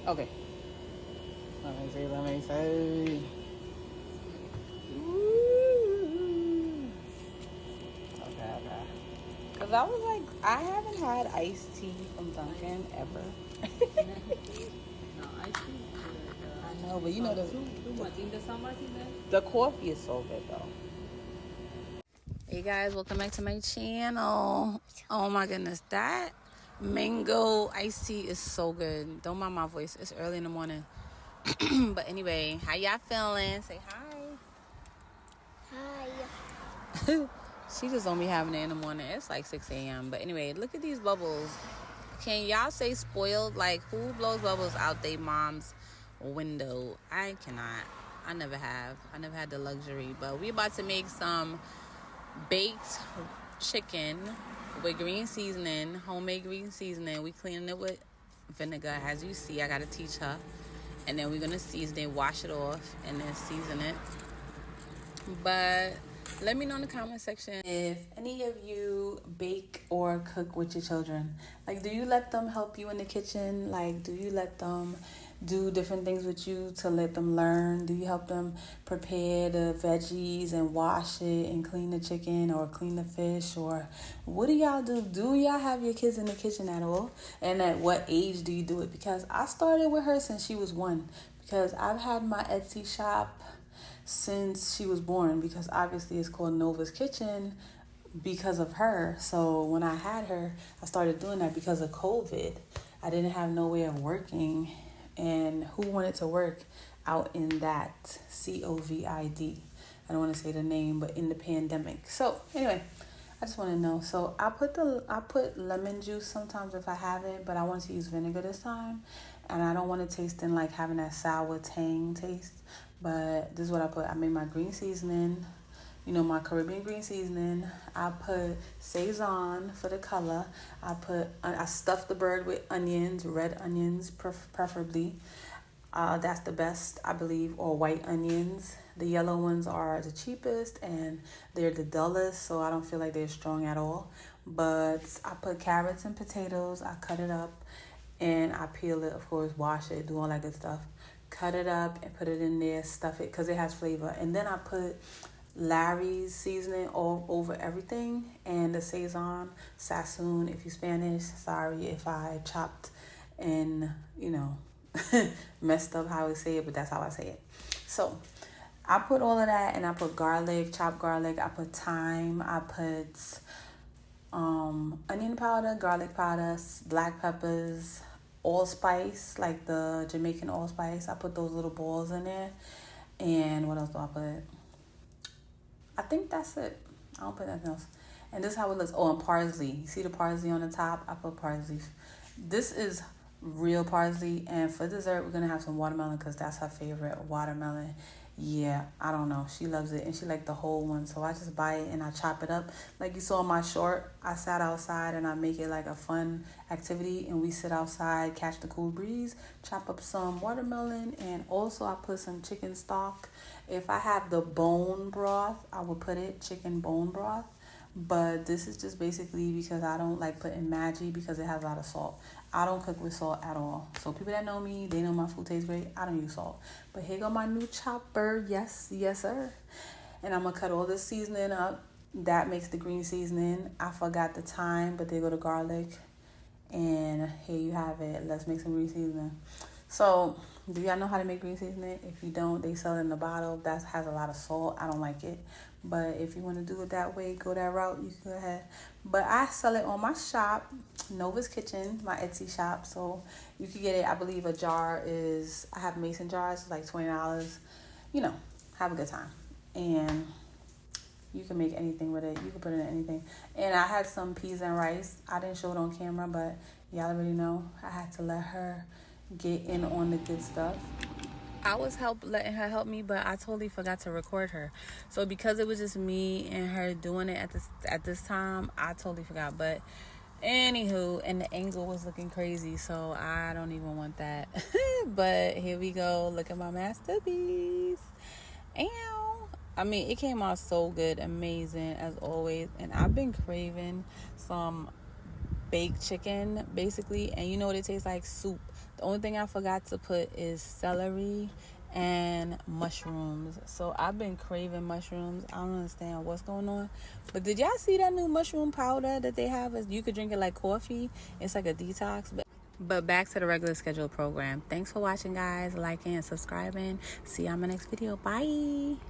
Okay. Let me see. Ooh. Okay. Because I was like, I haven't had iced tea from Dunkin' ever. No, iced tea is good. I know, but you know Too much in the summer season. the coffee is so good though. Hey guys, welcome back to my channel. Oh my goodness, that mango iced tea is so good. Don't mind my voice. It's early in the morning. But anyway, how y'all feeling? Say hi. Hi. She just don't be having it in the morning. It's like 6 a.m. But anyway, look at these bubbles. Can y'all say spoiled? Like, who blows bubbles out their mom's window? I cannot. I never have. I never had the luxury. But we about to make some baked chicken with green seasoning, homemade green seasoning. We cleaning it with vinegar. As you see, I got to teach her. And then we're going to season it, wash it off, and then season it. But let me know in the comment section if any of you bake or cook with your children. Like, do you let them help you in the kitchen? Like, do you let them do different things with you to let them learn? Do you help them prepare the veggies and wash it and clean the chicken or clean the fish? Or what do y'all do? Do y'all have your kids in the kitchen at all? And at what age do you do it? Because I started with her since she was 1. Because I've had my Etsy shop since she was born, because obviously it's called Nova's Kitchen because of her. So when I had her, I started doing that because of COVID. I didn't have no way of working, and who wanted to work out in that COVID? I don't want to say the name, but in the pandemic. So anyway, I just want to know. So I put lemon juice sometimes if I have it, but I want to use vinegar this time, and I don't want to taste in like having that sour tang taste. But this is what I put. I made my green seasoning, my Caribbean green seasoning. I put Sazon for the color. I stuffed the bird with onions, red onions preferably. That's the best, I believe, or white onions. The yellow ones are the cheapest and they're the dullest, so I don't feel like they're strong at all. But I put carrots and potatoes. I cut it up and I peel it, of course, wash it, do all that good stuff. Cut it up and put it in there, stuff it because it has flavor. And then I put Larry's seasoning all over everything, and the Sassoon, if you Spanish. Sorry if I chopped and, messed up how I say it, but that's how I say it. So I put all of that, and I put garlic, chopped garlic. I put thyme. I put onion powder, garlic powder, black peppers, allspice, like the Jamaican allspice. I put those little balls in there. And what else do I put? I think that's it. I don't put nothing else. And this is how it looks. Oh, and parsley. You see the parsley on the top? I put parsley. This is real parsley. And for dessert, we're going to have some watermelon because that's her favorite watermelon. Yeah, I don't know. She loves it. And she liked the whole one. So I just buy it and I chop it up. Like you saw in my short, I sat outside and I make it like a fun activity. And we sit outside, catch the cool breeze, chop up some watermelon. And also I put some chicken stock. If I have the bone broth, I will put it, chicken bone broth. But this is just basically because I don't like putting Maggi because it has a lot of salt. I don't cook with salt at all. So people that know me, they know my food tastes great. I don't use salt. But here go my new chopper. Yes, sir. And I'm going to cut all this seasoning up. That makes the green seasoning. I forgot the thyme, but there go the garlic. And here you have it. Let's make some green seasoning. So, do y'all know how to make green seasoning? If you don't, they sell it in a bottle. That has a lot of salt. I don't like it. But if you want to do it that way, go that route, you can go ahead. But I sell it on my shop, Nova's Kitchen, my Etsy shop. So, you can get it. I believe a jar is, I have mason jars, it's like $20. Have a good time. And you can make anything with it. You can put it in anything. And I had some peas and rice. I didn't show it on camera, but y'all already know. I had to let her get in on the good stuff. I was letting her help me, but I totally forgot to record her. So because it was just me and her doing it at this time, I totally forgot. But anywho, and the angle was looking crazy, so I don't even want that. But here we go. Look at my masterpiece. Ow. I mean, it came out so good, amazing as always. And I've been craving some baked chicken, basically. And you know what it tastes like? Soup. The only thing I forgot to put is celery and mushrooms. So I've been craving mushrooms. I don't understand what's going on. But did y'all see that new mushroom powder that they have? You could drink it like coffee. It's like a detox. But back to the regular scheduled program. Thanks for watching, guys. Liking and subscribing. See you on my next video. Bye.